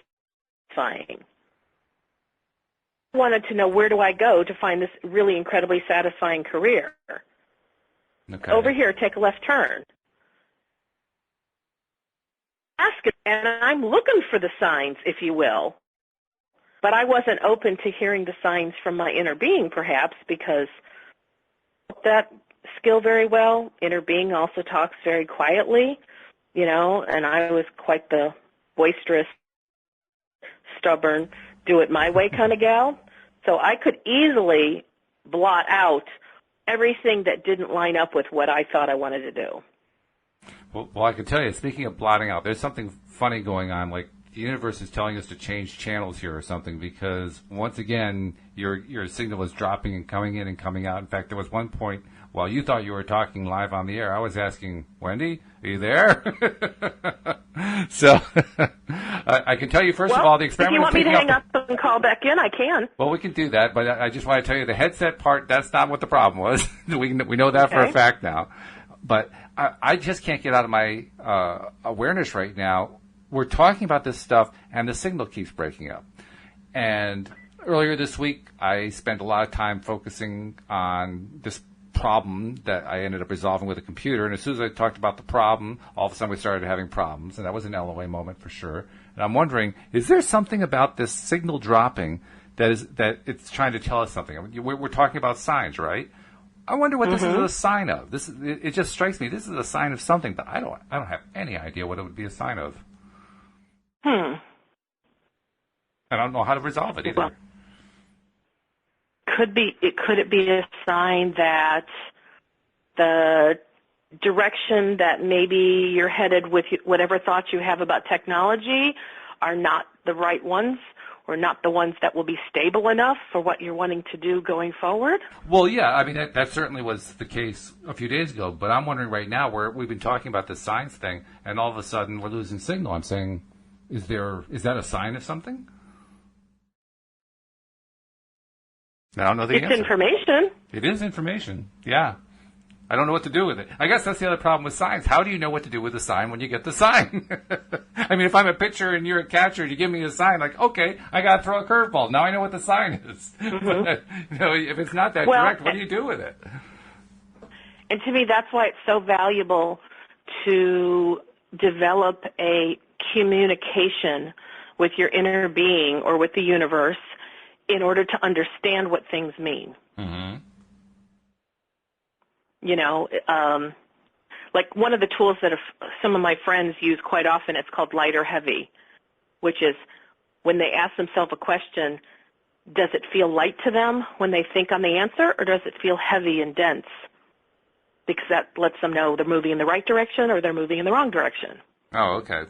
I wanted to know, where do I go to find this really incredibly satisfying career? Okay. Over here, take a left turn. Ask it, and I'm looking for the signs, if you will. But I wasn't open to hearing the signs from my inner being, perhaps, because that skill very well. Inner being also talks very quietly, and I was quite the boisterous, stubborn, do-it-my-way kind of gal. So I could easily blot out everything that didn't line up with what I thought I wanted to do. Well, I can tell you, speaking of blotting out, there's something funny going on, like the universe is telling us to change channels here or something, because once again, your signal is dropping and coming in and coming out. In fact, there was one point while you thought you were talking live on the air, I was asking, Wendy, are you there? So I can tell you, first of all, the experiment. If you want me to hang up and call back in, I can. Well, we can do that, but I just want to tell you the headset part, that's not what the problem was. We know that for a fact now. But I just can't get out of my awareness right now. We're talking about this stuff, and the signal keeps breaking up. And earlier this week, I spent a lot of time focusing on this problem that I ended up resolving with a computer. And as soon as I talked about the problem, all of a sudden we started having problems. And that was an LOA moment for sure. And I'm wondering, is there something about this signal dropping that it's trying to tell us something? I mean, we're talking about signs, right? I wonder what this is a sign of. It just strikes me, this is a sign of something, but I don't have any idea what it would be a sign of. I don't know how to resolve it either. Well, could it be a sign that the direction that maybe you're headed with whatever thoughts you have about technology are not the right ones, or not the ones that will be stable enough for what you're wanting to do going forward? Well, yeah, I mean, that certainly was the case a few days ago, but I'm wondering right now, where we've been talking about this science thing, and all of a sudden we're losing signal. I'm saying, is that a sign of something? I don't know the answer. It's information. It is information, yeah. I don't know what to do with it. I guess that's the other problem with signs. How do you know what to do with a sign when you get the sign? I mean, if I'm a pitcher and you're a catcher and you give me a sign, like, okay, I got to throw a curveball. Now I know what the sign is. But, if it's not that direct, what do you do with it? And to me, that's why it's so valuable to develop a communication with your inner being or with the universe in order to understand what things mean. Like one of the tools that some of my friends use quite often, it's called light or heavy, which is when they ask themselves a question, does it feel light to them when they think on the answer, or does it feel heavy and dense? Because that lets them know they're moving in the right direction or they're moving in the wrong direction. Oh, okay.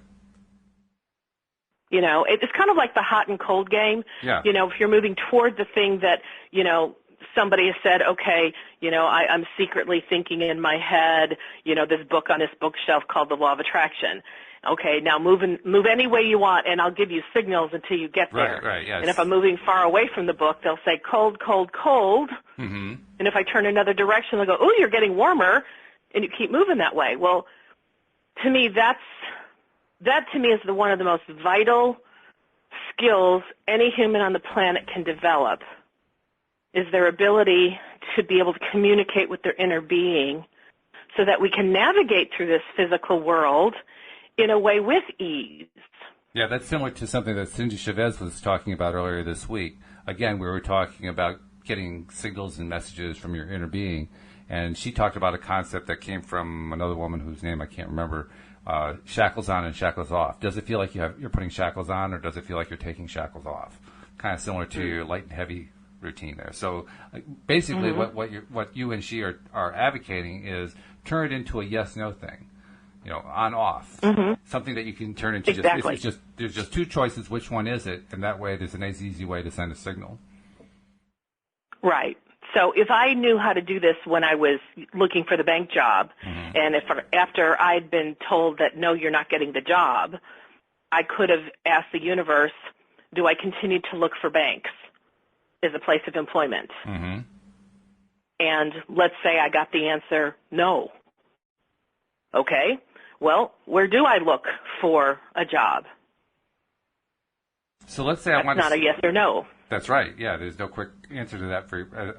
It's kind of like the hot and cold game. Yeah. If you're moving toward the thing that, somebody has said, okay, I'm secretly thinking in my head, this book on this bookshelf called The Law of Attraction. Okay, now move any way you want, and I'll give you signals until you get there. Right, yes. And if I'm moving far away from the book, they'll say cold, cold, cold. Mm-hmm. And if I turn another direction, they'll go, oh, you're getting warmer, and you keep moving that way. Well, to me, that to me is one of the most vital skills any human on the planet can develop, is their ability to be able to communicate with their inner being so that we can navigate through this physical world in a way with ease. Yeah, that's similar to something that Cindy Chavez was talking about earlier this week. Again, we were talking about getting signals and messages from your inner being, and she talked about a concept that came from another woman whose name I can't remember, shackles on and shackles off. Does it feel like you're putting shackles on, or does it feel like you're taking shackles off? Kind of similar to your light and heavy routine there. So basically what you and she are advocating is turn it into a yes-no thing. On off, something that you can turn into. Exactly. There's just two choices. Which one is it? And that way, there's a nice, easy way to send a signal. Right. So if I knew how to do this when I was looking for the bank job, and after I'd been told that no, you're not getting the job, I could have asked the universe, do I continue to look for banks as a place of employment? Mm-hmm. And let's say I got the answer, no. Okay. Well, where do I look for a job? So let's say That's not a yes or no. That's right. Yeah, there's no quick answer to that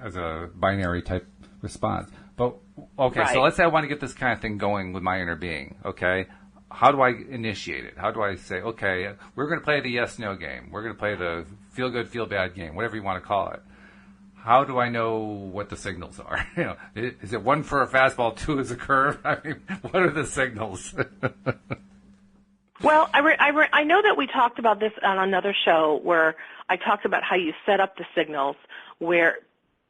as a binary type response. But okay, right. So let's say I want to get this kind of thing going with my inner being. Okay, how do I initiate it? How do I say, okay, we're going to play the yes/no game. We're going to play the feel good, feel bad game, whatever you want to call it. How do I know what the signals are? Is it 1 for a fastball, 2 is a curve? I mean, what are the signals? Well, I know that we talked about this on another show where I talked about how you set up the signals, where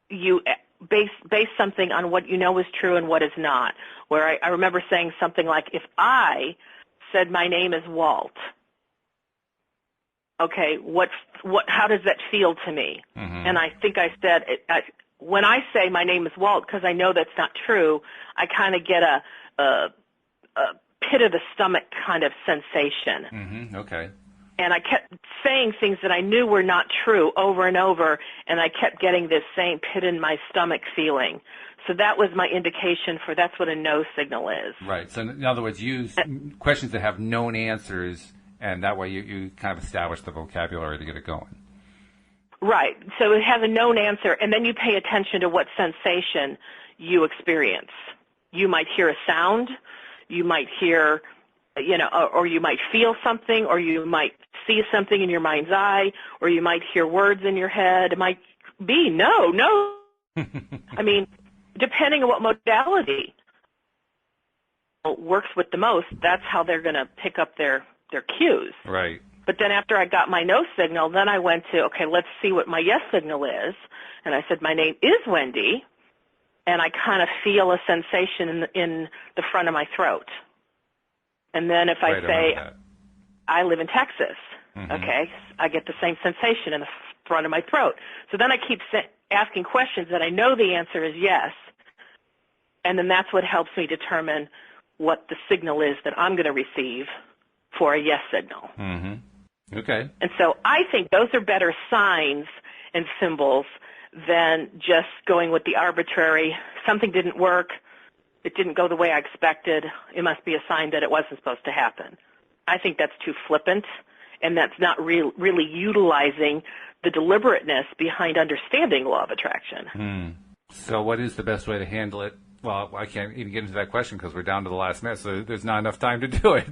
you base something on what you know is true and what is not. Where I remember saying something like, if I said my name is Walt, okay, how does that feel to me? Mm-hmm. And I think I said, when I say my name is Walt, because I know that's not true, I kind of get a pit of the stomach kind of sensation. Mm-hmm. Okay. And I kept saying things that I knew were not true over and over, and I kept getting this same pit in my stomach feeling. So that was my indication for that's what a no signal is. Right. So in other words, use questions that have known answers, and that way you kind of establish the vocabulary to get it going. Right. So it has a known answer, and then you pay attention to what sensation you experience. You might hear a sound, you might hear, or you might feel something, or you might see something in your mind's eye, or you might hear words in your head. It might be no. I mean, depending on what modality works with the most, that's how they're going to pick up their cues. Right. But then after I got my no signal, then I went to, okay, let's see what my yes signal is. And I said, my name is Wendy, and I kind of feel a sensation in the front of my throat. And then if I say, I live in Texas, okay, I get the same sensation in the front of my throat. So then I keep asking questions that I know the answer is yes, and then that's what helps me determine what the signal is that I'm going to receive for a yes signal. Mm-hmm. Okay. And so I think those are better signs and symbols than just going with the arbitrary, something didn't work, it didn't go the way I expected, it must be a sign that it wasn't supposed to happen. I think that's too flippant, and that's not really utilizing the deliberateness behind understanding law of attraction. So what is the best way to handle it? Well, I can't even get into that question because we're down to the last minute, so there's not enough time to do it.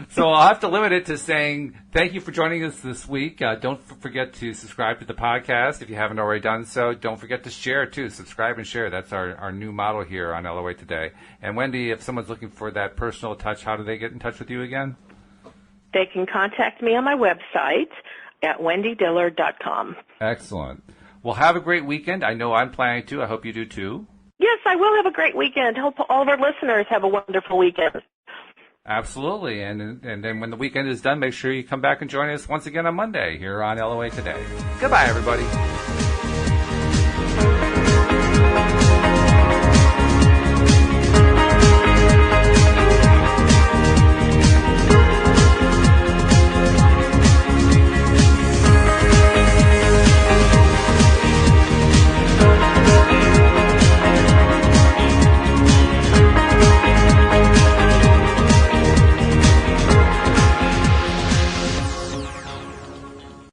So I'll have to limit it to saying thank you for joining us this week. Don't forget to subscribe to the podcast if you haven't already done so. Don't forget to share, too. Subscribe and share. That's our new motto here on LOA Today. And, Wendy, if someone's looking for that personal touch, how do they get in touch with you again? They can contact me on my website at wendydillard.com. Excellent. Well, have a great weekend. I know I'm planning to. I hope you do, too. Yes, I will have a great weekend. Hope all of our listeners have a wonderful weekend. Absolutely. And then when the weekend is done, make sure you come back and join us once again on Monday here on LOA Today. Goodbye, everybody.